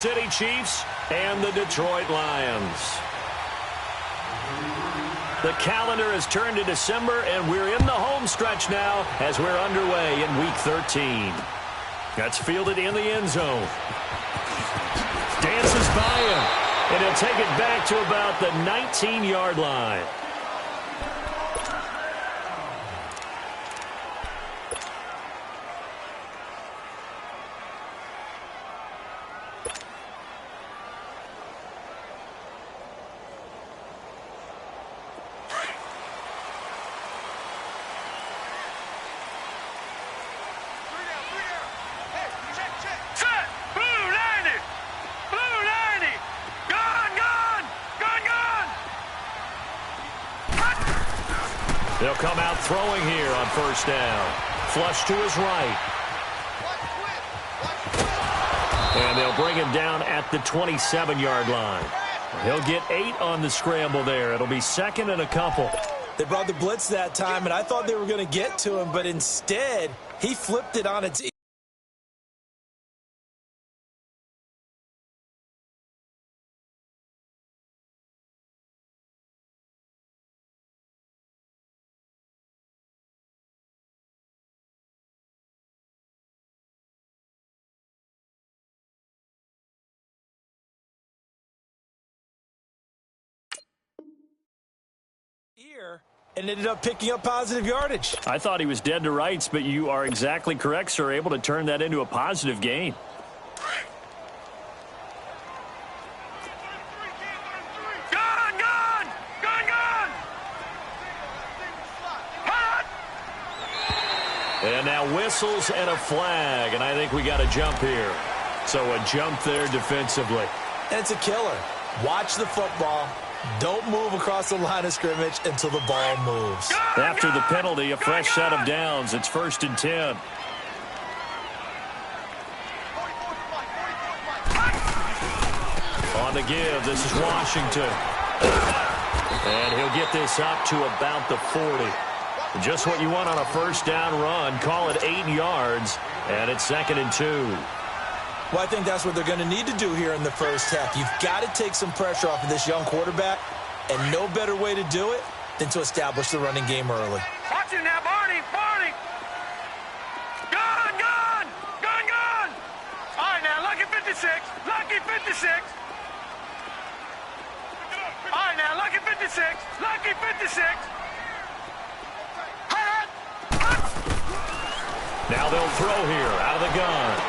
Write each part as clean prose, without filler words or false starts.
City Chiefs and the Detroit Lions. The calendar has turned to December, and we're in the home stretch now as we're underway in Week 13. That's fielded in the end zone. Dances by him, and he'll take it back to about the 19-yard line. They'll come out throwing here on first down. Flush to his right. And they'll bring him down at the 27-yard line. He'll get 8 on the scramble there. It'll be second and a couple. They brought the blitz that time, and I thought they were going to get to him, but instead, he flipped it on its ear and ended up picking up positive yardage. I thought he was dead to rights, but you are exactly correct, sir. Able to turn that into a positive gain. And now whistles and a flag, and I think we got a jump here. So a jump there defensively. And it's a killer. Watch the football. Don't move across the line of scrimmage until the ball moves. After the penalty, a fresh set of downs. It's 1st and 10. On the give, this is Washington. And he'll get this up to about the 40. Just what you want on a first down run. Call it 8 yards, and it's 2nd and 2. Well, I think that's what they're going to need to do here in the first half. You've got to take some pressure off of this young quarterback, and no better way to do it than to establish the running game early. Watch it now, Barney, Barney. Gun, gun, gun, gun. All right, now, lucky 56, lucky 56. All right, now, lucky 56, lucky 56. Now they'll throw here out of the gun.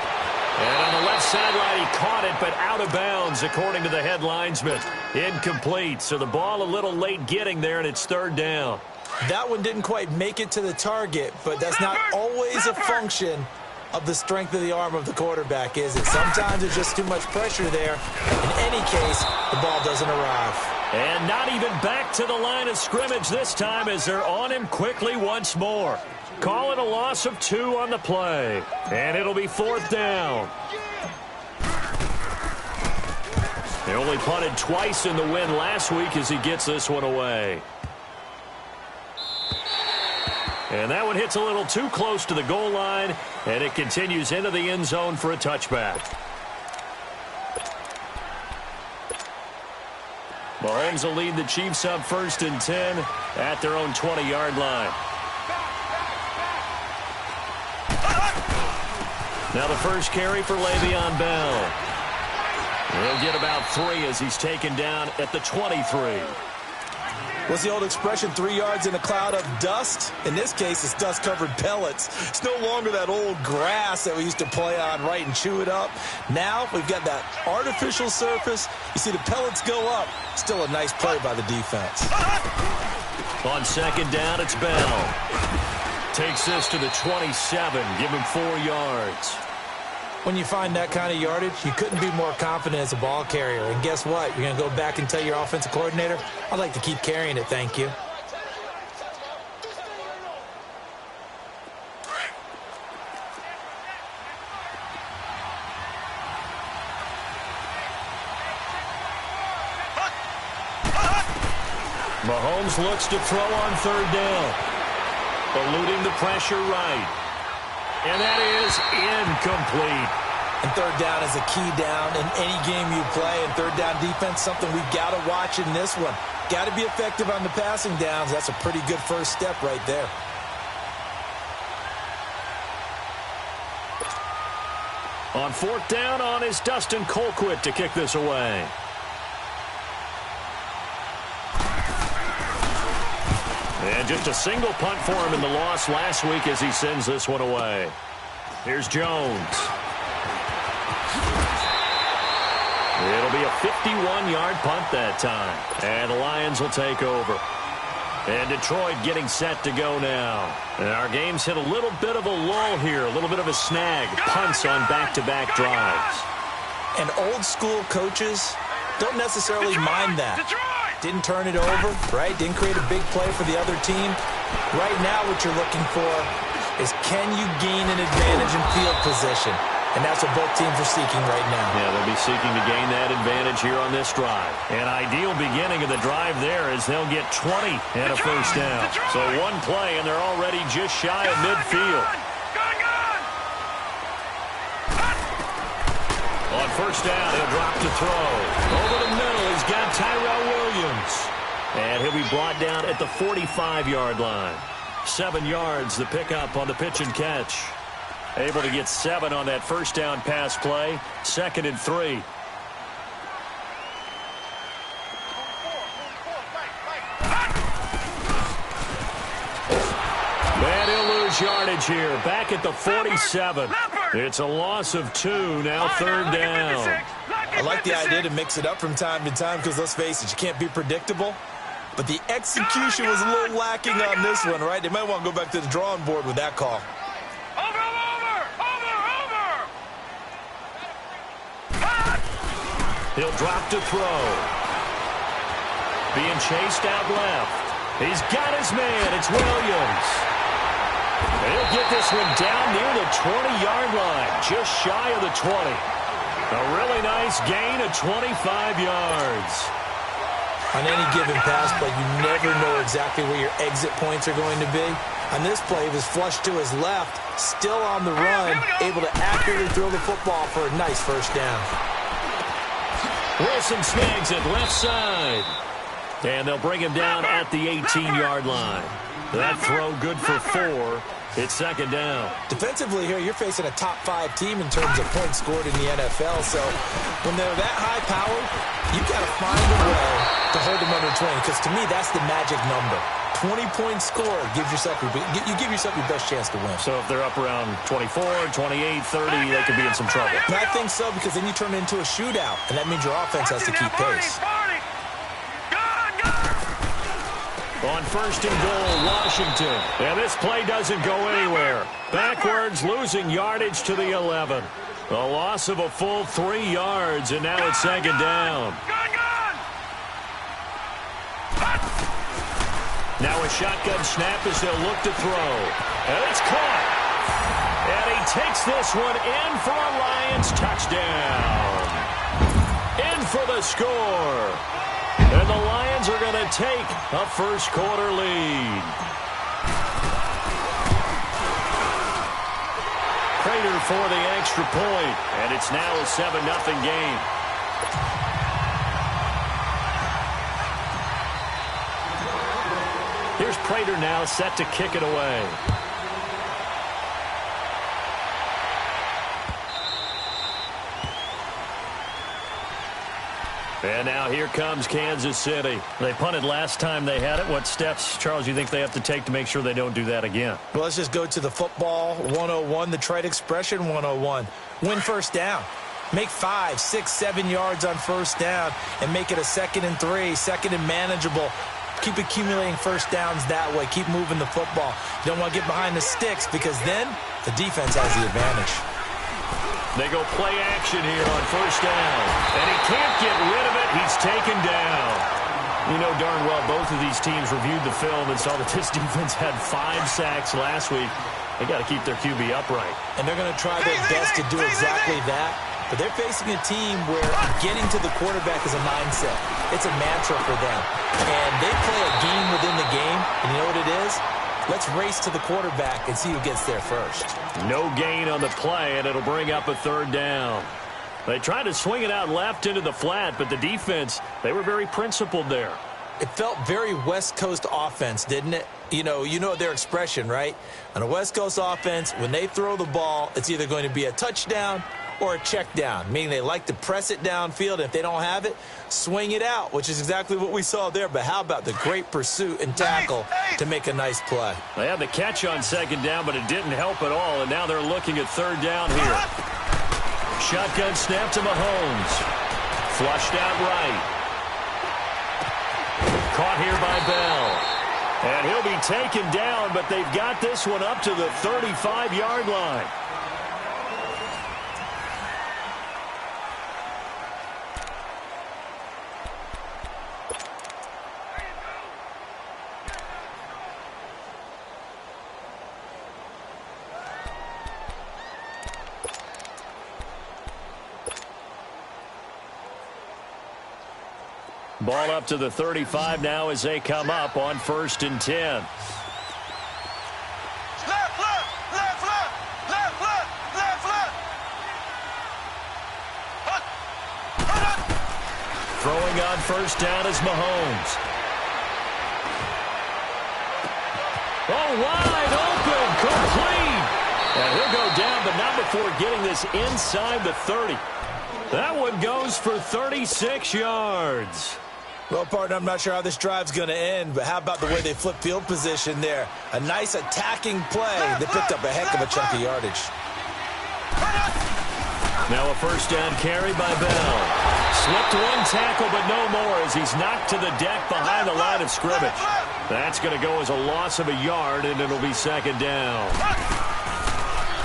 And on the left sideline, he caught it, but out of bounds, according to the head linesman. Incomplete, so the ball a little late getting there, and it's 3rd down. That one didn't quite make it to the target, but that's not always a function of the strength of the arm of the quarterback, is it? Sometimes there's just too much pressure there. In any case, the ball doesn't arrive. And not even back to the line of scrimmage this time as they're on him quickly once more. Call it a loss of 2 on the play. And it'll be 4th down. They only punted twice in the win last week as he gets this one away. And that one hits a little too close to the goal line, and it continues into the end zone for a touchback. Mahomes will lead the Chiefs up 1st and 10 at their own 20-yard line. Now the first carry for Le'Veon Bell. He'll get about 3 as he's taken down at the 23. What's the old expression, 3 yards in a cloud of dust? In this case, it's dust-covered pellets. It's no longer that old grass that we used to play on, right, and chew it up. Now we've got that artificial surface. You see the pellets go up. Still a nice play by the defense. On 2nd down, it's Bell. Takes this to the 27. Give him 4 yards. When you find that kind of yardage, you couldn't be more confident as a ball carrier. And guess what? You're going to go back and tell your offensive coordinator, I'd like to keep carrying it, thank you. Mahomes looks to throw on 3rd down. Eluding the pressure right. And that is incomplete. And third down is a key down in any game you play. And third down defense, something we've got to watch in this one. Got to be effective on the passing downs. That's a pretty good first step right there. On fourth down on is Dustin Colquitt to kick this away. And just a single punt for him in the loss last week as he sends this one away. Here's Jones. It'll be a 51-yard punt that time. And the Lions will take over. And Detroit getting set to go now. And our game's hit a little bit of a lull here, a little bit of a snag. Punts on back-to-back drives. And old-school coaches don't necessarily mind that. Didn't turn it over, right? Didn't create a big play for the other team. Right now what you're looking for is can you gain an advantage in field position? And that's what both teams are seeking right now. Yeah, they'll be seeking to gain that advantage here on this drive. An ideal beginning of the drive there is they'll get 20 and a first down. So one play, and they're already just shy of midfield. On first down, he'll drop to throw. Over the middle, he's got Tyrell Williams. And he'll be brought down at the 45-yard line. 7 yards, the pickup on the pitch and catch. Able to get 7 on that first down pass play. 2nd and 3. And he'll lose yardage here. Back at the 47. It's a loss of 2. Now 3rd down. I like the idea to mix it up from time to time because, let's face it, you can't be predictable. But the execution was a little lacking on this one, right? They might want to go back to the drawing board with that call. He'll drop to throw. Being chased out left. He's got his man. It's Williams. He'll get this one down near the 20-yard line. Just shy of the 20. A really nice gain of 25 yards. On any given pass play, you never know exactly where your exit points are going to be. On this play, he was flushed to his left, still on the run, able to accurately throw the football for a nice first down. Wilson snags it left side. And they'll bring him down at the 18-yard line. That throw good for 4. It's 2nd down. Defensively here, you're facing a top 5 team in terms of points scored in the NFL. So when they're that high powered, you've got to find a way to hold them under 20. Because to me, that's the magic number. 20 points scored gives yourself you give yourself your best chance to win. So if they're up around 24, 28, 30, they could be in some trouble. And I think so, because then you turn it into a shootout, and that means your offense has to keep pace. On 1st and goal, Washington. And this play doesn't go anywhere. Backwards, losing yardage to the 11. A loss of a full 3 yards, and now it's 2nd down. Now a shotgun snap as they'll look to throw. And it's caught. And he takes this one in for a Lions touchdown. In for the score. And the Lions are going to take a first-quarter lead. Prater for the extra point. And it's now a 7-0 game. Here's Prater now set to kick it away. And now here comes Kansas City. They punted last time they had it. What steps, Charles, you think they have to take to make sure they don't do that again? Well, let's just go to the football 101, the trite expression 101. Win first down. Make 5, 6, 7 yards on first down and make it a 2nd and 3, 2nd and manageable. Keep accumulating first downs that way. Keep moving the football. You don't want to get behind the sticks because then the defense has the advantage. They go play action here on first down. And he can't get rid of it. He's taken down. You know darn well both of these teams reviewed the film and saw that this defense had 5 sacks last week. They got to keep their QB upright. And they're going to try their best to do exactly that. But they're facing a team where getting to the quarterback is a mindset. It's a mantra for them. And they play a game within the game. And you know what it is? Let's race to the quarterback and see who gets there first. No gain on the play, and it'll bring up a third down. They tried to swing it out left into the flat, but the defense, they were very principled there. It felt very West Coast offense, didn't it? You know their expression, right? On a West Coast offense, when they throw the ball, it's either going to be a touchdown or a check down, meaning they like to press it downfield, and if they don't have it, swing it out, which is exactly what we saw there. But how about the great pursuit and tackle to make a nice play? They had the catch on second down, but it didn't help at all, and now they're looking at third down here. Shotgun snap to Mahomes. Flushed out right. Caught here by Bell. And he'll be taken down, but they've got this one up to the 35-yard line. Ball up to the 35 now as they come up on 1st and 10. Throwing on first down is Mahomes. Oh, wide open, complete. And he'll go down, but not before getting this inside the 30. That one goes for 36 yards. Well, partner, I'm not sure how this drive's going to end, but how about the way they flip field position there? A nice attacking play. They picked up a heck of a chunk of yardage. Now a first down carry by Bell. Slipped one tackle, but no more as he's knocked to the deck behind the line of scrimmage. That's going to go as a loss of a yard, and it'll be second down.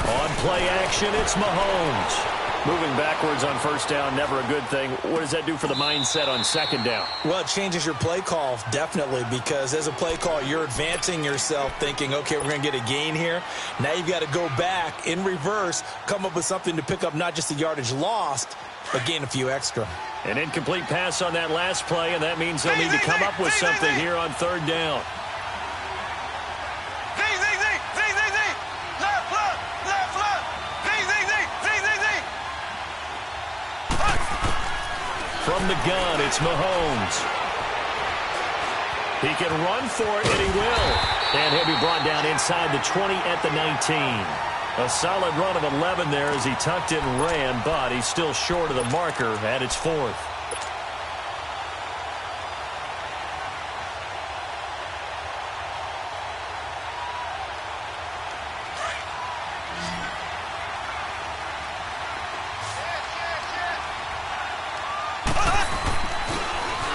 On play action, it's Mahomes. Moving backwards on first down, never a good thing. What does that do for the mindset on second down? Well, it changes your play call, definitely, because as a play call, you're advancing yourself thinking, okay, we're going to get a gain here. Now you've got to go back in reverse, come up with something to pick up not just the yardage lost, but gain a few extra. An incomplete pass on that last play, and that means they'll need to come up with something here on third down. From the gun, it's Mahomes. He can run for it, and he will. And he'll be brought down inside the 20 at the 19. A solid run of 11 there as he tucked it and ran, but he's still short of the marker at its 4th.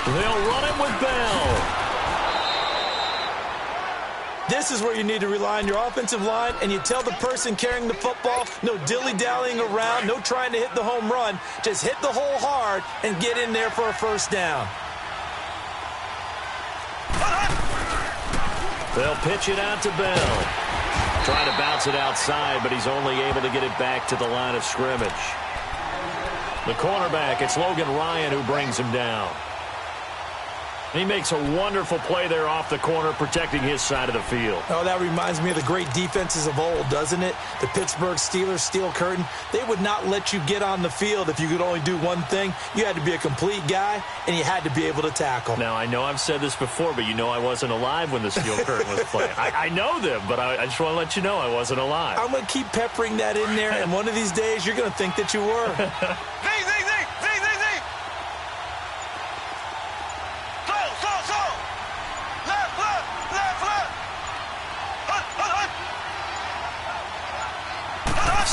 They'll run it with Bell. This is where you need to rely on your offensive line, and you tell the person carrying the football, no dilly-dallying around, no trying to hit the home run. Just hit the hole hard and get in there for a first down. They'll pitch it out to Bell. Trying to bounce it outside, but he's only able to get it back to the line of scrimmage. The cornerback, it's Logan Ryan who brings him down. He makes a wonderful play there off the corner, protecting his side of the field. Oh, that reminds me of the great defenses of old, doesn't it? The Pittsburgh Steelers, Steel Curtain, they would not let you get on the field if you could only do one thing. You had to be a complete guy, and you had to be able to tackle. Now, I know I've said this before, but you know I wasn't alive when the Steel Curtain was playing. I know them, but I just want to let you know I wasn't alive. I'm going to keep peppering that in there, and one of these days you're going to think that you were.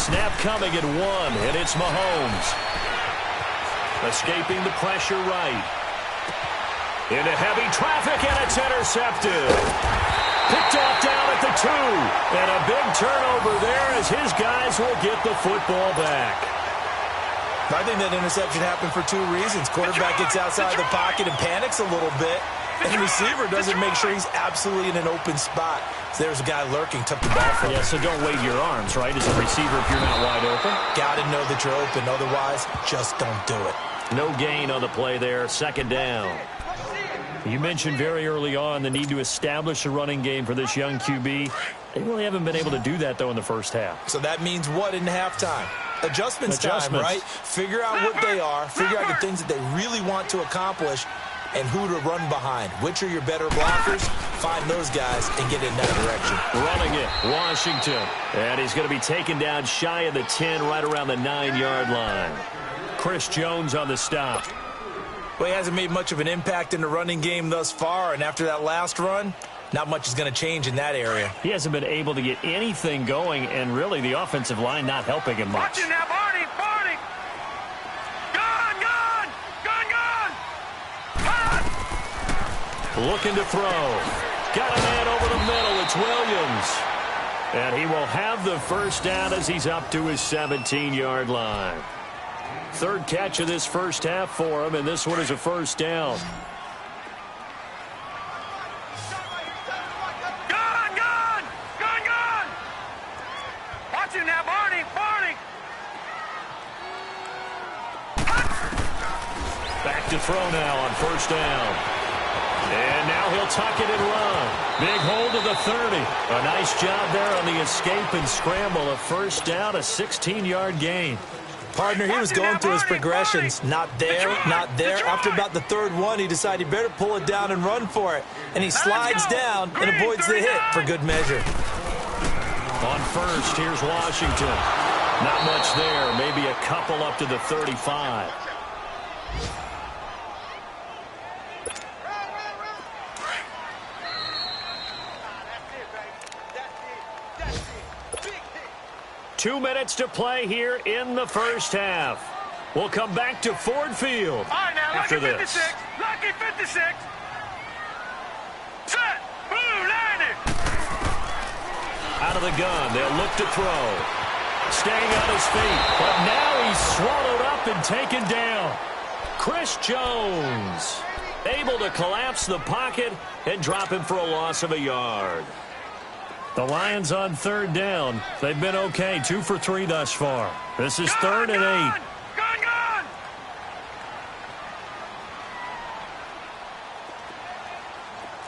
Snap coming at 1, and it's Mahomes. Escaping the pressure right. Into heavy traffic, and it's intercepted. Picked off down at the 2. And a big turnover there as his guys will get the football back. I think that interception happened for 2 reasons. Quarterback gets outside the pocket and panics a little bit. And the receiver doesn't make sure he's absolutely in an open spot. So there's a guy lurking, took the ball from him. Yeah, so don't wave your arms, right, as a receiver if you're not wide open. Got to know that you're open. Otherwise, just don't do it. No gain on the play there. Second down. You mentioned very early on the need to establish a running game for this young QB. They really haven't been able to do that, though, in the first half. So that means what in halftime? Adjustments time, right? Figure out what they are, figure out the things that they really want to accomplish, and who to run behind. Which are your better blockers? Find those guys and get in that direction. Running it, Washington. And he's going to be taken down shy of the 10, right around the 9-yard line. Chris Jones on the stop. Well, he hasn't made much of an impact in the running game thus far, and after that last run, not much is going to change in that area. He hasn't been able to get anything going, and really the offensive line not helping him much. Watching now, Barney, Barney. Gone, gone, gone, gone. Hot. Looking to throw. Got a man over the middle. It's Williams. And he will have the first down as he's up to his 17-yard line. Third catch of this first half for him, and this one is a first down. Gone, gone, gone, gone. Watching now, Barney, Barney. Back to throw now on first down. And now he'll tuck it and run. Big hold of the 30. A nice job there on the escape and scramble. A first down, a 16-yard gain. Partner, he was going through his progressions. Not there, not there. After about the third one, he decided he better pull it down and run for it. And he slides down and avoids the hit for good measure. On first, here's Washington. Not much there. Maybe a couple up to the 35. Two minutes to play here in the first half. We'll come back to Ford Field All right, now, after lucky this. 56, lucky 56. Set, move, line it. Out of the gun, they'll look to throw. Staying on his feet, but now he's swallowed up and taken down. Chris Jones able to collapse the pocket and drop him for a loss of a yard. The Lions on third down. They've been okay, 2 for 3 thus far. This is third and 8. Gone, gone.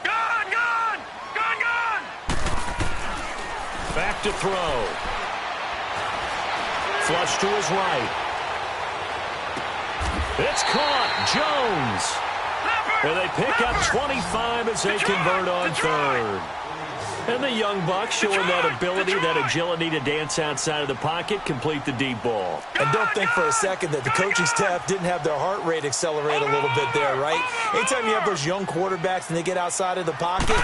Gone, gone, gone, gone. Back to throw. Flush to his right. It's caught. Jones. And they pick up 25 as they convert on third. And the young buck showing that ability, that agility to dance outside of the pocket, complete the deep ball. And don't think for a second that the coaching staff didn't have their heart rate accelerate a little bit there, right? Anytime you have those young quarterbacks and they get outside of the pocket,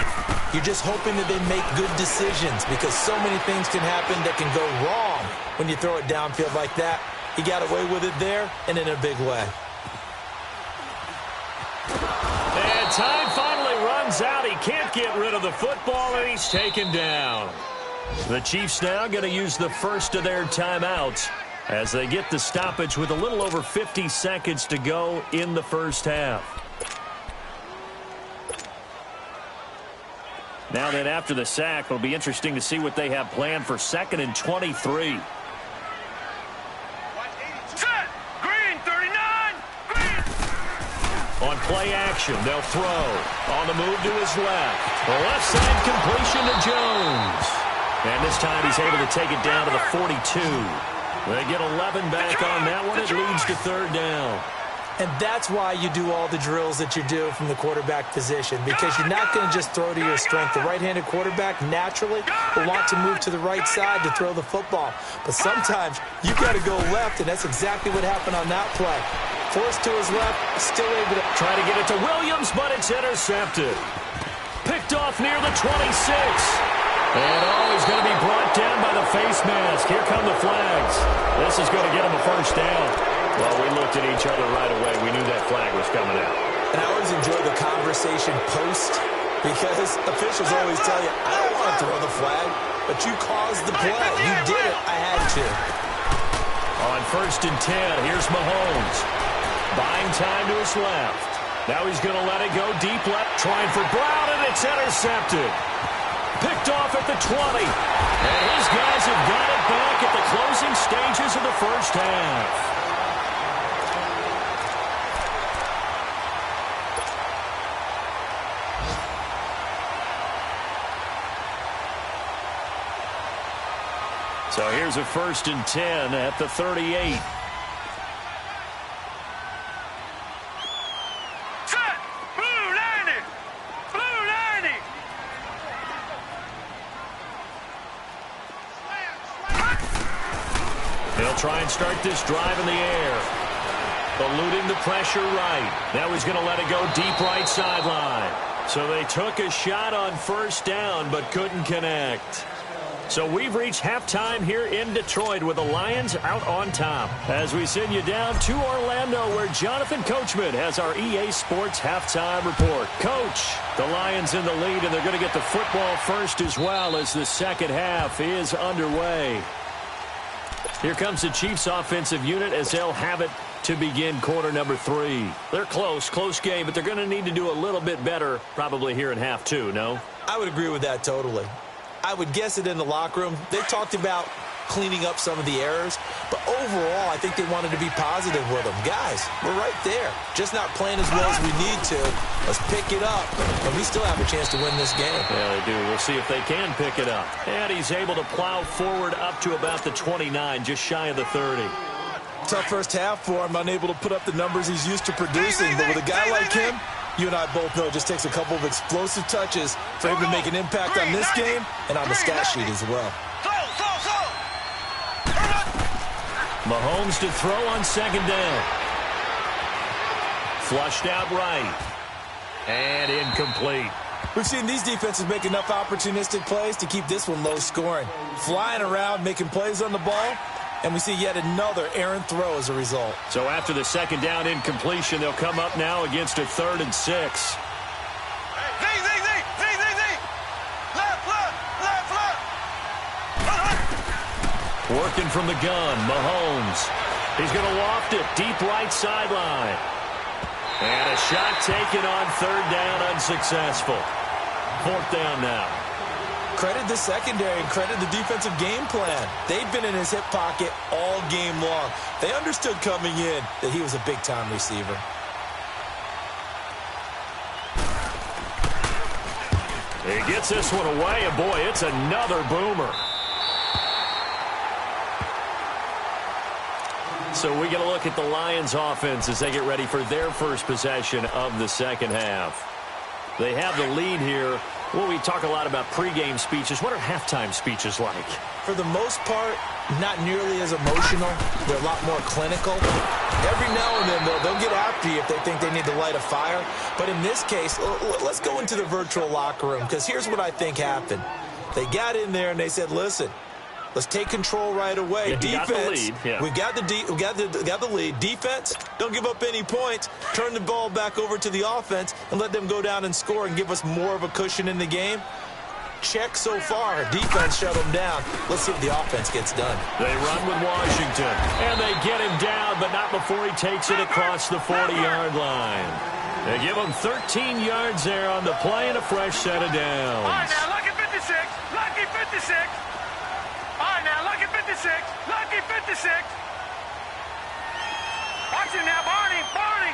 you're just hoping that they make good decisions because so many things can happen that can go wrong when you throw it downfield like that. He got away with it there and in a big way. And time finally runs out. He can't get rid of the football, and he's taken down. The Chiefs now going to use the first of their timeouts as they get the stoppage with a little over 50 seconds to go in the first half. Now then, after the sack, it'll be interesting to see what they have planned for 2nd and 23. Set, green, 39, green. On play action, they'll throw. On the move to his left. Left side completion to Jones. And this time he's able to take it down to the 42. They get 11 back on that one. It leads to third down. And that's why you do all the drills that you do from the quarterback position, because you're not going to just throw to your strength. The right-handed quarterback naturally will want to move to the right side to throw the football. But sometimes you got to go left, and that's exactly what happened on that play. Forced to his left, still able to try to get it to Williams, but it's intercepted. Picked off near the 26. And he's going to be brought down by the face mask. Here come the flags. This is going to get him a first down. Well, we looked at each other right away. We knew that flag was coming out. And I always enjoy the conversation post because officials always tell you, I don't want to throw the flag, but you caused the play. You did it. I had to. On 1st and 10, here's Mahomes. Buying time to his left. Now he's going to let it go deep left. Trying for Brown, and it's intercepted. Picked off at the 20. And his guys have got it back at the closing stages of the first half. So here's a 1st and 10 at the 38. Set! Blue 90! Blue 90! They'll try and start this drive in the air. Eluding the pressure right. Now he's going to let it go deep right sideline. So they took a shot on 1st down but couldn't connect. So we've reached halftime here in Detroit with the Lions out on top. As we send you down to Orlando where Jonathan Coachman has our EA Sports halftime report. Coach, the Lions in the lead and they're going to get the football first as well as the second half is underway. Here comes the Chiefs offensive unit as they'll have it to begin quarter number 3. They're close game, but they're going to need to do a little bit better probably here in half 2, no? I would agree with that totally. I would guess it in the locker room. They talked about cleaning up some of the errors, but overall, I think they wanted to be positive with them. Guys, we're right there. Just not playing as well as we need to. Let's pick it up, and we still have a chance to win this game. Yeah, they do. We'll see if they can pick it up. And he's able to plow forward up to about the 29, just shy of the 30. Tough first half for him, unable to put up the numbers he's used to producing, but with a guy like him, you and I both know it just takes a couple of explosive touches for him to make an impact on this game and on the stat sheet as well. Mahomes to throw on 2nd down. Flushed out right. And incomplete. We've seen these defenses make enough opportunistic plays to keep this one low scoring. Flying around, making plays on the ball, and we see yet another errant throw as a result. So after the 2nd down incompletion, they'll come up now against a 3rd and 6. Working from the gun, Mahomes. He's going to loft it deep right sideline. And a shot taken on 3rd down, unsuccessful. 4th down now. Credit the secondary and credit the defensive game plan. They've been in his hip pocket all game long. They understood coming in that he was a big-time receiver. He gets this one away, and boy, it's another boomer. So we get a look at the Lions offense as they get ready for their first possession of the second half. They have the lead here. Well, we talk a lot about pregame speeches. What are halftime speeches like? For the most part, not nearly as emotional. They're a lot more clinical. Every now and then, they'll get after you if they think they need to light a fire. But in this case, let's go into the virtual locker room, because here's what I think happened. They got in there and they said, listen, let's take control right away. Yeah, defense, we got the lead. Defense, don't give up any points. Turn the ball back over to the offense and let them go down and score and give us more of a cushion in the game. Check so far. Defense shut them down. Let's see if the offense gets done. They run with Washington, and they get him down, but not before he takes it across the 40-yard line. They give him 13 yards there on the play and a fresh set of downs. All right, now, lucky 56. Lucky 56. All right, now, lucky 56. Lucky 56. Watch it now, Barney. Barney.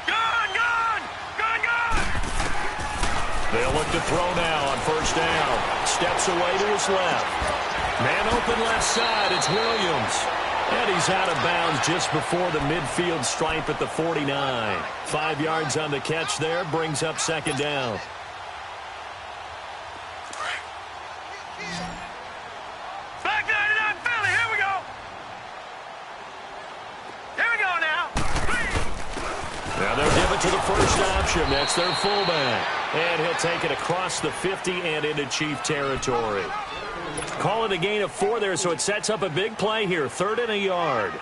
Gun, gun. Gun, gun. They'll look to throw now on 1st down. Steps away to his left. Man open left side. It's Williams. And he's out of bounds just before the midfield stripe at the 49. 5 yards on the catch there. Brings up 2nd down. Back 99 Philly. Here we go. Here we go now. Now they'll give it to the first option. That's their fullback. And he'll take it across the 50 and into Chief territory. Call it a gain of 4 there, so it sets up a big play here. 3rd and a yard.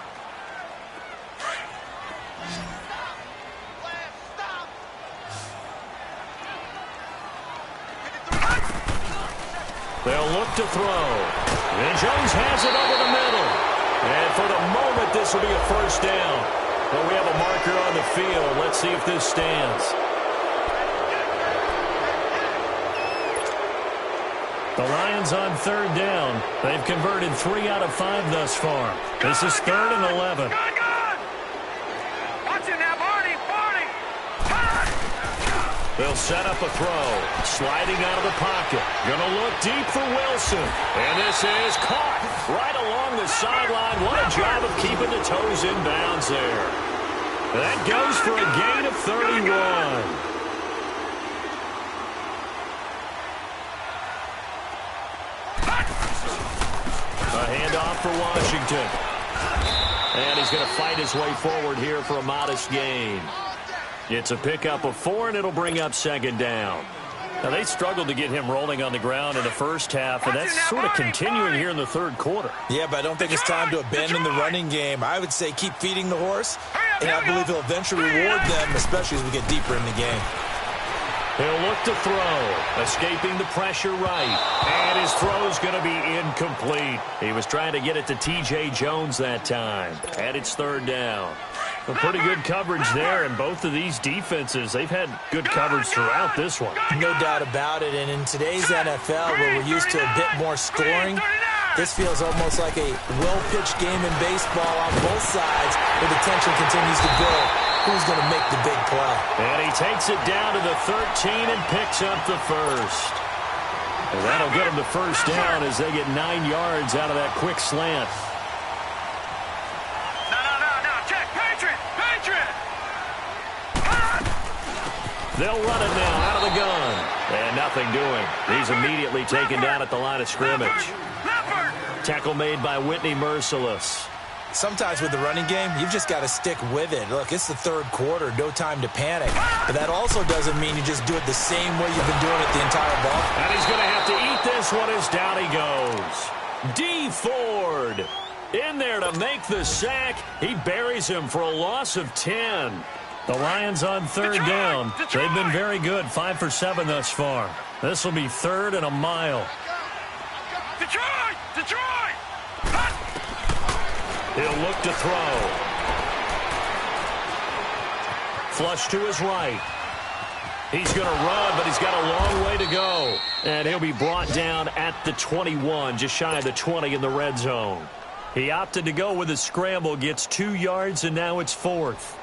They'll look to throw. And Jones has it over the middle. And for the moment, this will be a 1st down. But we have a marker on the field. Let's see if this stands. The Lions on 3rd down. They've converted 3 out of 5 thus far. This is 3rd and 11. Good, good. Watch it now, Barney. Barney. Barney. They'll set up a throw. Sliding out of the pocket. Gonna look deep for Wilson. And this is caught right along the sideline. What a job of keeping the toes in bounds there. That goes for a gain of 31. A handoff for Washington. And he's going to fight his way forward here for a modest gain. It's a pickup of 4, and it'll bring up second down. Now, they struggled to get him rolling on the ground in the first half, and that's sort of continuing here in the third quarter. Yeah, but I don't think it's time to abandon the running game. I would say keep feeding the horse, and I believe he'll eventually reward them, especially as we get deeper in the game. He'll look to throw, escaping the pressure right, and his throw's going to be incomplete. He was trying to get it to T.J. Jones that time, and it's third down. A pretty good coverage there, and both of these defenses, they've had good coverage throughout this one. No doubt about it, and in today's NFL, where we're used to a bit more scoring, this feels almost like a well-pitched game in baseball on both sides, where the tension continues to build. Who's going to make the big play? And he takes it down to the 13 and picks up the first. And that'll get him the first down as they get 9 yards out of that quick slant. No. Check. Patriot. They'll run it now out of the gun. And nothing doing. He's immediately taken down at the line of scrimmage. Tackle made by Whitney Merciless. Sometimes with the running game, you've just got to stick with it. Look, it's the third quarter, no time to panic. But that also doesn't mean you just do it the same way you've been doing it the entire ball. And he's going to have to eat this one as down he goes. D. Ford in there to make the sack. He buries him for a loss of 10. The Lions on third down. They've been very good, 5 for 7 thus far. This will be third and a mile. Detroit! He'll look to throw. Flush to his right. He's going to run, but he's got a long way to go. And he'll be brought down at the 21, just shy of the 20 in the red zone. He opted to go with a scramble, gets 2 yards, and now it's fourth.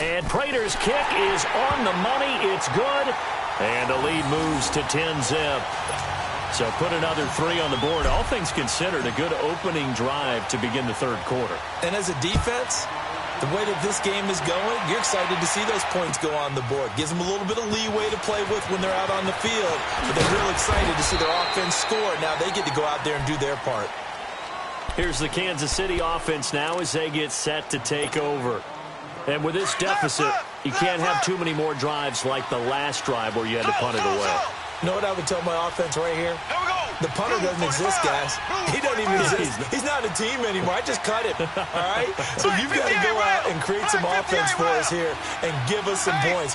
And Prater's kick is on the money. It's good. And the lead moves to 10-zip. So put another 3 on the board. All things considered, a good opening drive to begin the third quarter. And as a defense, the way that this game is going, you're excited to see those points go on the board. Gives them a little bit of leeway to play with when they're out on the field. But they're real excited to see their offense score. Now they get to go out there and do their part. Here's the Kansas City offense now as they get set to take over. And with this deficit, you can't have too many more drives like the last drive where you had to punt it away. You know what I would tell my offense right here? The punter doesn't exist, guys. He doesn't even exist. He's not a team anymore. I just cut him, all right? So you've got to go out and create some offense for us here and give us some points.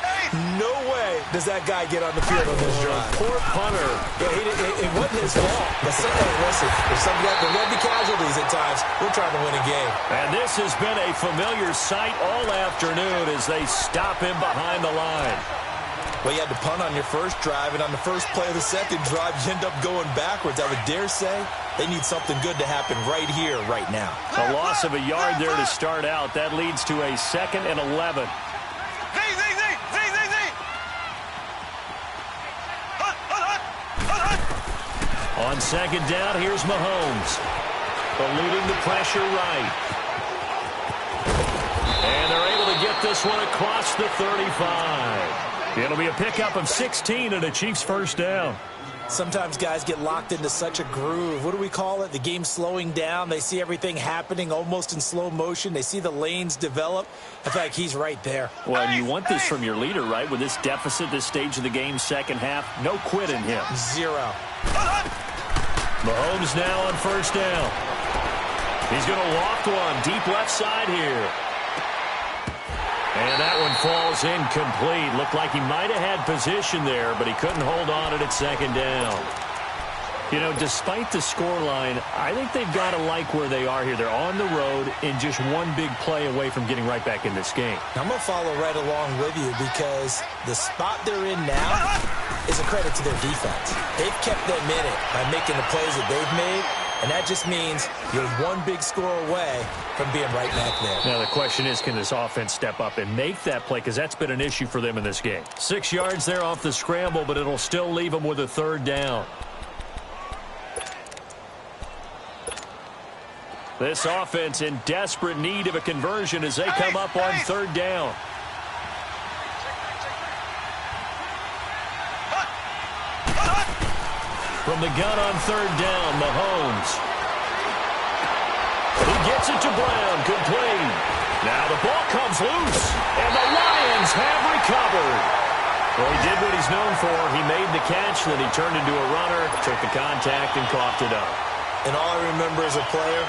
No way does that guy get on the field on this drive. Poor punter. Yeah, it wasn't his fault. But listen, if there will be casualties at times, we're trying to win a game. And this has been a familiar sight all afternoon as they stop him behind the line. Well, you had to punt on your first drive, and on the first play of the second drive, you end up going backwards. I would dare say they need something good to happen right here, right now. A loss of a yard there to start out. That leads to a 2nd and 11. On second down, here's Mahomes. Eluding the pressure right. And they're able to get this one across the 35. It'll be a pickup of 16 and a Chiefs first down. Sometimes guys get locked into such a groove. What do we call it? The game slowing down. They see everything happening almost in slow motion. They see the lanes develop. In fact, he's right there. Well, and you want this from your leader, right? With this deficit, this stage of the game, second half, no quit in him. 0. Mahomes now on first down. He's going to loft one deep left side here. And that one falls incomplete. Looked like he might have had position there, but he couldn't hold on at second down. You know, despite the scoreline, I think they've got to like where they are here. They're on the road and just one big play away from getting right back in this game. I'm going to follow right along with you because the spot they're in now is a credit to their defense. They've kept them in it by making the plays that they've made. And that just means you're one big score away from being right back there. Now, the question is, can this offense step up and make that play? Because that's been an issue for them in this game. 6 yards there off the scramble, but it'll still leave them with a third down. This offense in desperate need of a conversion as they come up on third down. From the gun on third down, Mahomes. He gets it to Brown, complete. Now the ball comes loose, and the Lions have recovered. Well, he did what he's known for. He made the catch, then he turned into a runner, took the contact, and coughed it up. And all I remember as a player,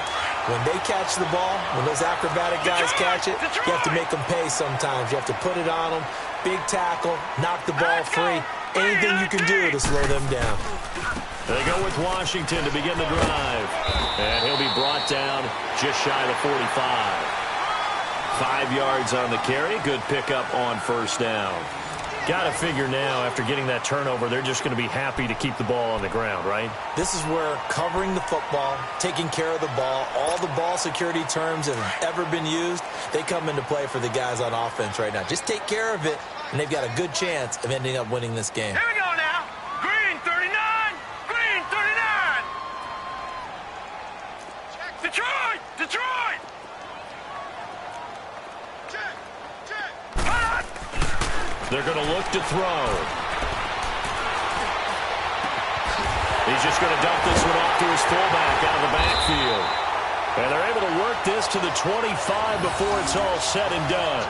when they catch the ball, when those acrobatic guys catch it, you have to make them pay sometimes. You have to put it on them, big tackle, knock the ball free. Anything you can do to slow them down. They go with Washington to begin the drive. And he'll be brought down just shy of the 45. 5 yards on the carry. Good pickup on first down. Got to figure now, after getting that turnover, they're just going to be happy to keep the ball on the ground, right? This is where covering the football, taking care of the ball, all the ball security terms that have ever been used, they come into play for the guys on offense right now. Just take care of it, and they've got a good chance of ending up winning this game. Here we go now. Green 39. Green 39. Detroit. Detroit. They're going to look to throw. He's just going to dump this one off to his fullback out of the backfield. And they're able to work this to the 25 before it's all said and done.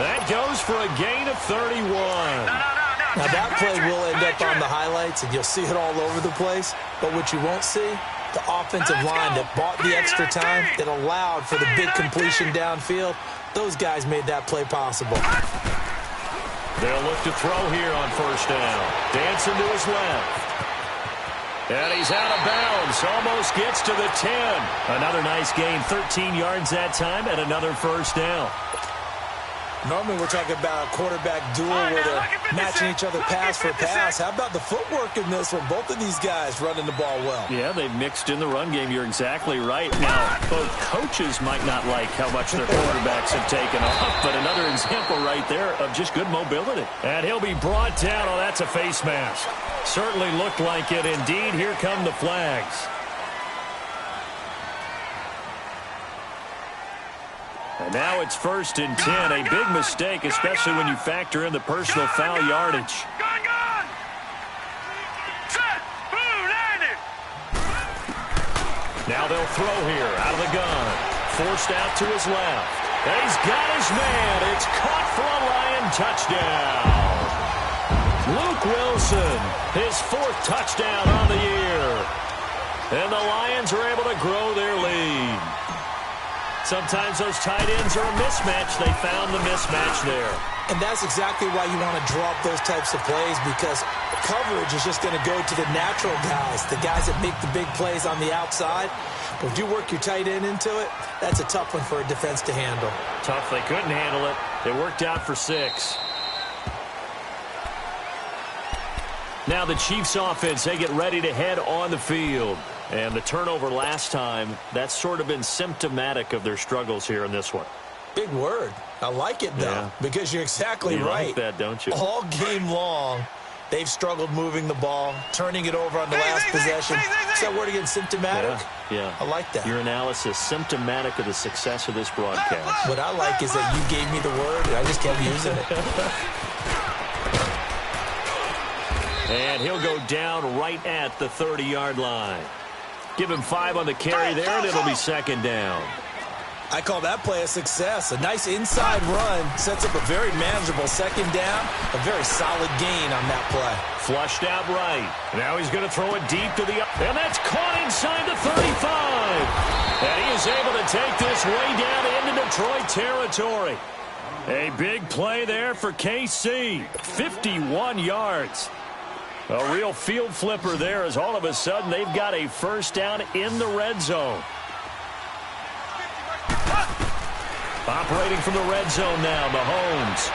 That goes for a gain of 31. Now that play will end up on the highlights, and you'll see it all over the place. But what you won't see, the offensive line that bought the extra time, that allowed for the big completion downfield, those guys made that play possible. They'll look to throw here on first down. Dancing to his left. And he's out of bounds. Almost gets to the 10. Another nice gain. 13 yards that time and another first down. Normally we're talking about a quarterback duel where they're matching each other pass for pass. How about the footwork in this one? Both of these guys running the ball well. Yeah, they've mixed in the run game. You're exactly right. Now, both coaches might not like how much their quarterbacks have taken off, but another example right there of just good mobility. And he'll be brought down. Oh, that's a face mask. Certainly looked like it. Indeed, here come the flags. And now it's 1st and 10. A big mistake, especially when you factor in the personal foul yardage. Gun. Set. Boom, landed. Now they'll throw here out of the gun. Forced out to his left. And he's got his man. It's caught for a Lion touchdown. Luke Wilson, his 4th touchdown on the year. And the Lions are able to grow their lead. Sometimes those tight ends are a mismatch. They found the mismatch there. And that's exactly why you want to draw up those types of plays, because coverage is just going to go to the natural guys, the guys that make the big plays on the outside. But if you work your tight end into it, that's a tough one for a defense to handle. Tough. They couldn't handle it. It worked out for 6. Now the Chiefs offense, they get ready to head on the field. And the turnover last time, that's sort of been symptomatic of their struggles here in this one. Big word. I like it, though, because you're exactly right. You like that, don't you? All game long, they've struggled moving the ball, turning it over on the last possession. Is that word again, symptomatic? Yeah. I like that. Your analysis, symptomatic of the success of this broadcast. What I like is that you gave me the word, and I just kept using it. And he'll go down right at the 30-yard line. Give him 5 on the carry there, and it'll be 2nd down. I call that play a success. A nice inside run sets up a very manageable 2nd down. A very solid gain on that play. Flushed out right. Now he's going to throw it deep to the... And that's caught inside the 35. And he is able to take this way down into Detroit territory. A big play there for KC. 51 yards. A real field flipper there, as all of a sudden they've got a first down in the red zone. Operating from the red zone now, Mahomes.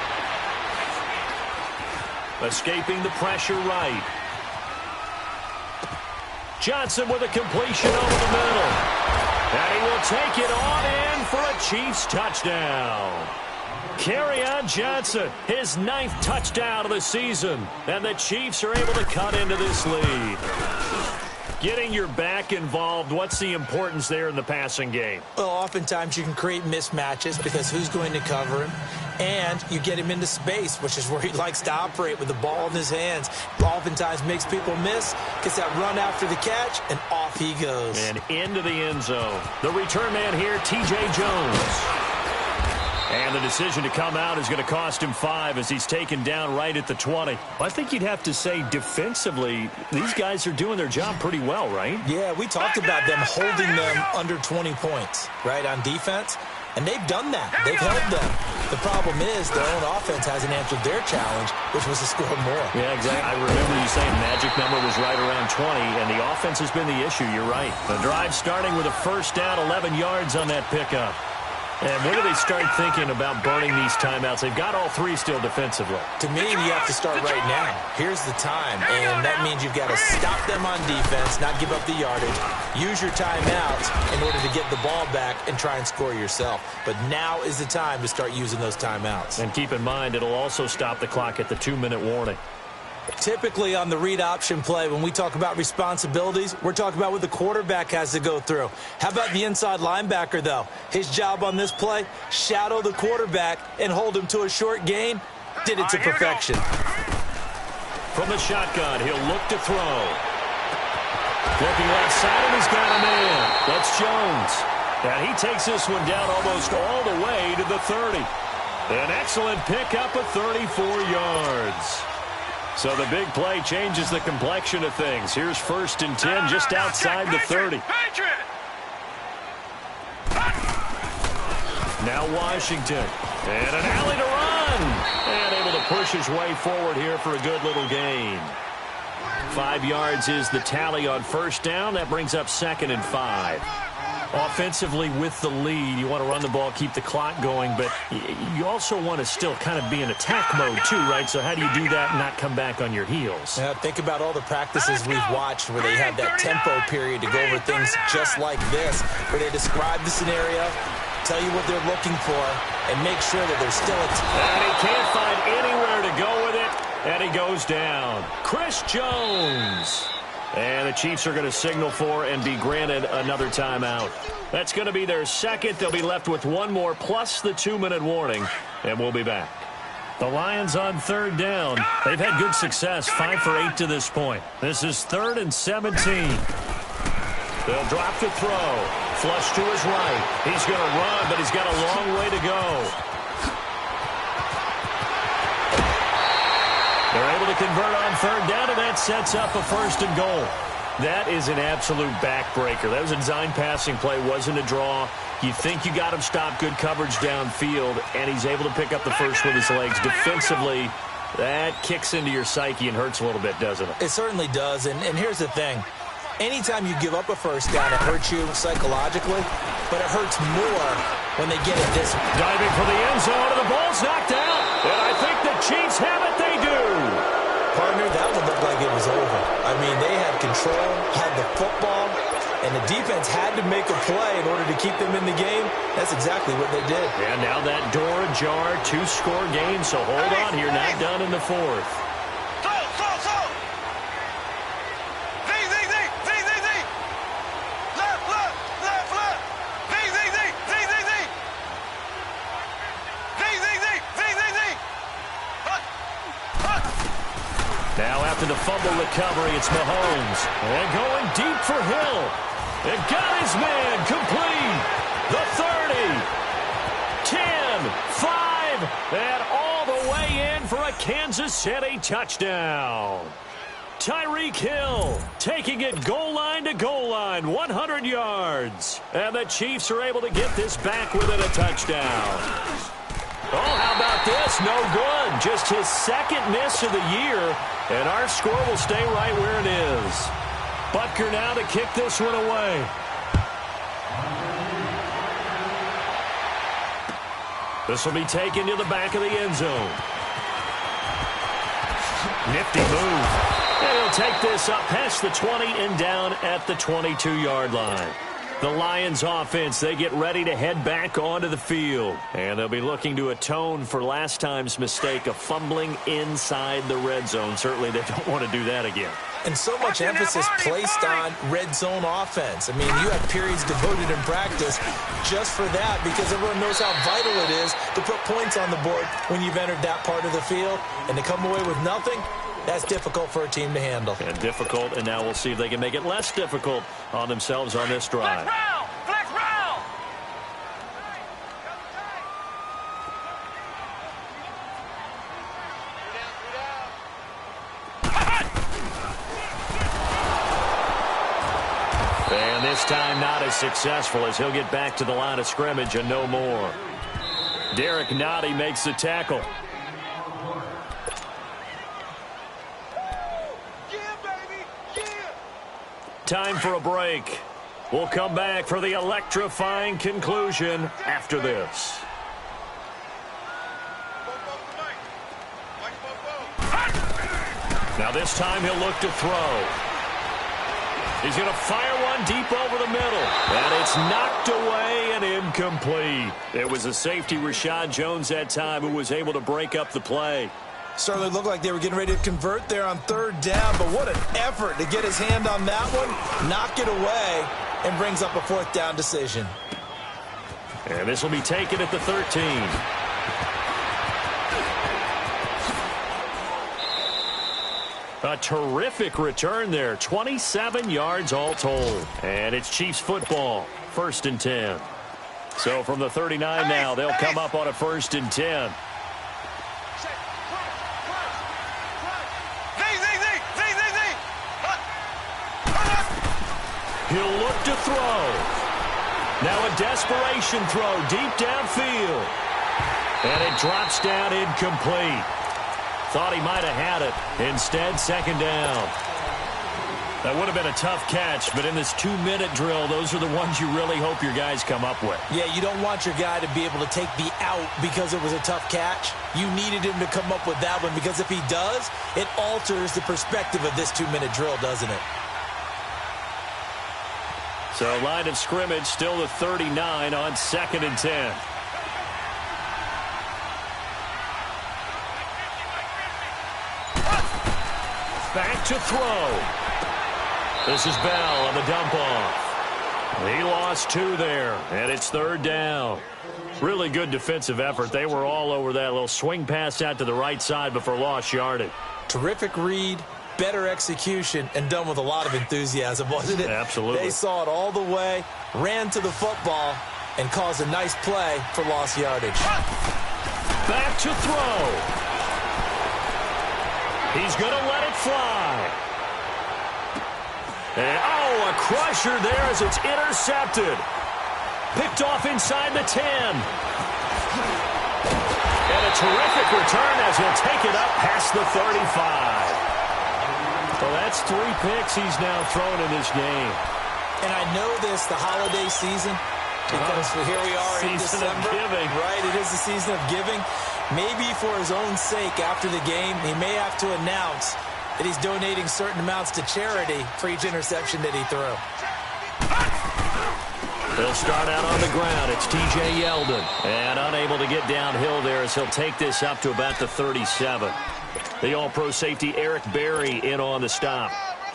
Escaping the pressure right. Johnson with a completion over the middle. take it on in for a Chiefs touchdown. Kerryon Johnson, his 9th touchdown of the season. And the Chiefs are able to cut into this lead. Getting your back involved, what's the importance there in the passing game? Well, oftentimes you can create mismatches because who's going to cover him? And you get him into space, which is where he likes to operate with the ball in his hands. Oftentimes makes people miss, gets that run after the catch, and off he goes. And into the end zone. The return man here, T.J. Jones. And the decision to come out is going to cost him 5 as he's taken down right at the 20. I think you'd have to say defensively, these guys are doing their job pretty well, right? Yeah, we talked about them holding them under 20 points, right, on defense. And they've done that. They've held them. The problem is their own offense hasn't answered their challenge, which was to score more. Yeah, exactly. I remember you saying magic number was right around 20, and the offense has been the issue. You're right. The drive starting with a first down, 11 yards on that pickup. And when do they start thinking about burning these timeouts? They've got all 3 still defensively. To me, you have to start right now. Here's the time, and that means you've got to stop them on defense, not give up the yardage, use your timeouts in order to get the ball back and try and score yourself. But now is the time to start using those timeouts. And keep in mind, it'll also stop the clock at the 2-minute warning. Typically on the read option play, when we talk about responsibilities, we're talking about what the quarterback has to go through. How about the inside linebacker, though? His job on this play, shadow the quarterback and hold him to a short gain. Did it to perfection. From the shotgun, he'll look to throw. Looking left side, and he's got a man. That's Jones. And he takes this one down almost all the way to the 30. An excellent pickup of 34 yards. So the big play changes the complexion of things. Here's 1st and 10 just outside the 30. Now Washington. And an alley to run. And able to push his way forward here for a good little gain. 5 yards is the tally on first down. That brings up 2nd and 5. Offensively with the lead, you want to run the ball, keep the clock going, but you also want to still kind of be in attack mode too, right? So how do you do that and not come back on your heels? Now, think about all the practices we've watched where they have that tempo period to go over things just like this, where they describe the scenario, tell you what they're looking for, and make sure that there's still a and he can't find anywhere to go with it, and he goes down. Chris Jones. And the Chiefs are going to signal for and be granted another timeout. That's going to be their 2nd. They'll be left with 1 more plus the 2-minute warning, and we'll be back. The Lions on 3rd down. They've had good success, 5 for 8 to this point. This is 3rd and 17. They'll drop to throw. Flush to his right. He's going to run, but he's got a long way to go. They're able to convert on 3rd down, and that sets up a 1st and goal. That is an absolute backbreaker. That was a design passing play, wasn't a draw. You think you got him stopped, good coverage downfield, and he's able to pick up the first with his legs. Defensively, that kicks into your psyche and hurts a little bit, doesn't it? It certainly does, and here's the thing. Anytime you give up a first down, it hurts you psychologically, but it hurts more when they get it this way. Diving for the end zone, and the ball's knocked out. And I think the Chiefs have it. They do. Partner, that one looked like it was over. I mean, they had control, had the football, and the defense had to make a play in order to keep them in the game. That's exactly what they did. And now that door ajar, 2-score game, so hold on here, not done in the 4th. Now after the fumble recovery, it's Mahomes. And going deep for Hill. And got his man complete. The 30, 10, 5, and all the way in for a Kansas City touchdown. Tyreek Hill taking it goal line to goal line, 100 yards. And the Chiefs are able to get this back within a touchdown. Oh, how about this? No good. Just his 2nd miss of the year, and our score will stay right where it is. Butker now to kick this one away. This will be taken to the back of the end zone. Nifty move. And he'll take this up past the 20 and down at the 22-yard line. The Lions offense, they get ready to head back onto the field. And they'll be looking to atone for last time's mistake of fumbling inside the red zone. Certainly they don't want to do that again. And so much emphasis placed on red zone offense. I mean, you have periods devoted in practice just for that because everyone knows how vital it is to put points on the board when you've entered that part of the field. And to come away with nothing, that's difficult for a team to handle. And difficult, and now we'll see if they can make it less difficult on themselves on this drive. Flex round! Flex round! And this time not as successful as he'll get back to the line of scrimmage and no more. Derek Nottie makes the tackle. Time for a break. We'll come back for the electrifying conclusion after this. Now this time he'll look to throw. He's going to fire one deep over the middle. And it's knocked away and incomplete. It was a safety, Rashad Jones, that time, who was able to break up the play. Certainly looked like they were getting ready to convert there on third down, but what an effort to get his hand on that one, knock it away, and brings up a fourth down decision. And this will be taken at the 13. A terrific return there, 27 yards all told. And it's Chiefs football, 1st and 10. So from the 39 now, they'll come up on a 1st and 10. He'll look to throw. Now a desperation throw deep downfield. And it drops down incomplete. Thought he might have had it. Instead, 2nd down. That would have been a tough catch, but in this 2-minute drill, those are the ones you really hope your guys come up with. Yeah, you don't want your guy to be able to take the out because it was a tough catch. You needed him to come up with that one because if he does, it alters the perspective of this 2-minute drill, doesn't it? So line of scrimmage still the 39 on 2nd and 10. Back to throw. This is Bell on the dump off. He lost 2 there, and it's 3rd down. Really good defensive effort. They were all over that little swing pass out to the right side before lost yardage. Terrific read, better execution, and done with a lot of enthusiasm, wasn't it? Absolutely. They saw it all the way, ran to the football, and caused a nice play for lost yardage. Back to throw. He's going to let it fly. And, oh, a crusher there as it's intercepted. Picked off inside the 10. And a terrific return as he'll take it up past the 35. Well, that's 3 picks he's now thrown in this game. And I know this, the holiday season, because here we are in December. Season of giving. Right, it is the season of giving. Maybe for his own sake after the game, he may have to announce that he's donating certain amounts to charity for each interception that he threw. He'll start out on the ground. It's T.J. Yeldon. And unable to get downhill there as he'll take this up to about the 37. The all-pro safety Eric Berry in on the stop.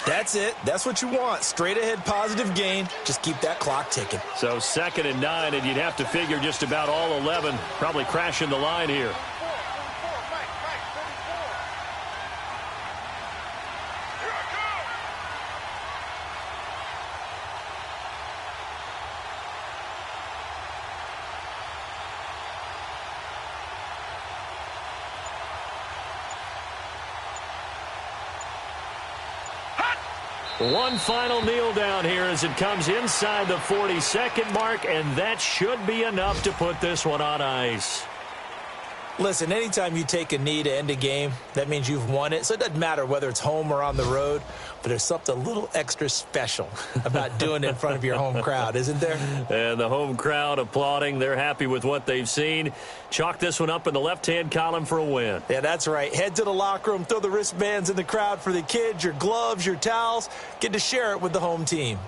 That's it. That's what you want. Straight ahead positive gain. Just keep that clock ticking. So 2nd and 9, and you'd have to figure just about all 11 probably crashing the line here. One final kneel down here as it comes inside the 40-second mark, and that should be enough to put this one on ice. Listen, anytime you take a knee to end a game, that means you've won it. So it doesn't matter whether it's home or on the road, but there's something a little extra special about doing it in front of your home crowd, isn't there? And the home crowd applauding. They're happy with what they've seen. Chalk this one up in the left-hand column for a win. Yeah, that's right. Head to the locker room, throw the wristbands in the crowd for the kids, your gloves, your towels. Get to share it with the home team.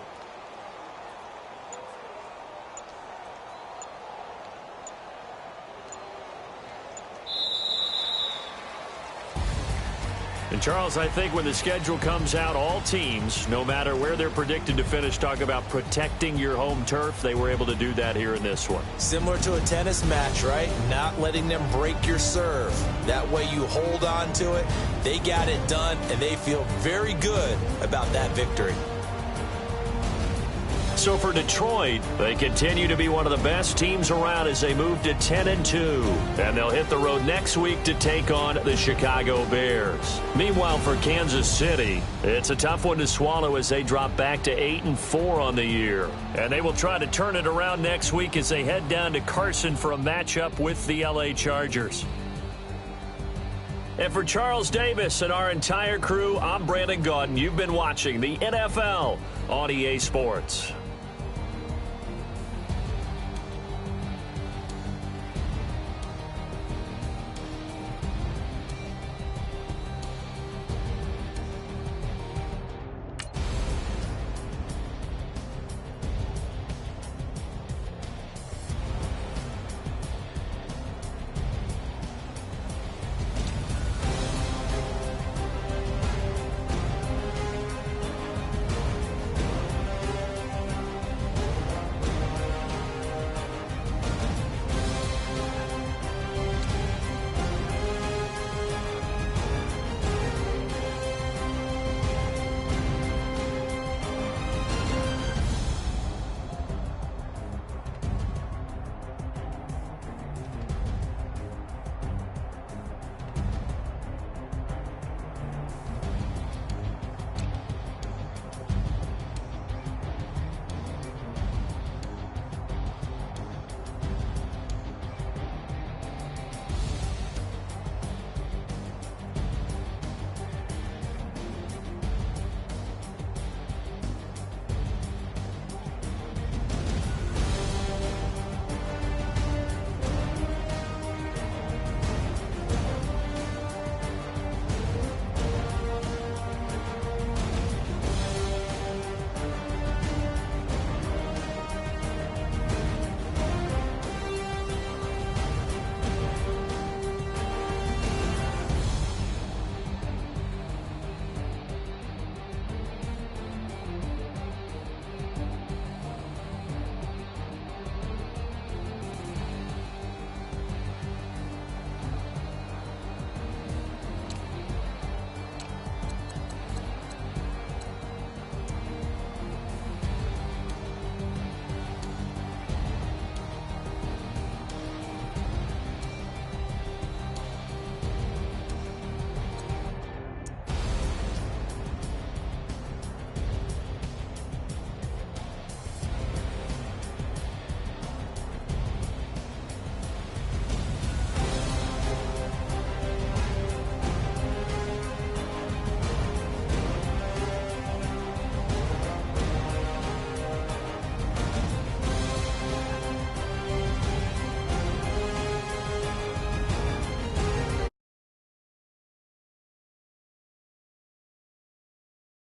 And, Charles, I think when the schedule comes out, all teams, no matter where they're predicted to finish, talk about protecting your home turf. They were able to do that here in this one. Similar to a tennis match, right? Not letting them break your serve. That way you hold on to it. They got it done, and they feel very good about that victory. So for Detroit, they continue to be one of the best teams around as they move to 10-2. And they'll hit the road next week to take on the Chicago Bears. Meanwhile, for Kansas City, it's a tough one to swallow as they drop back to 8-4 on the year. And they will try to turn it around next week as they head down to Carson for a matchup with the LA Chargers. And for Charles Davis and our entire crew, I'm Brandon Gaudin. You've been watching the NFL on EA Sports.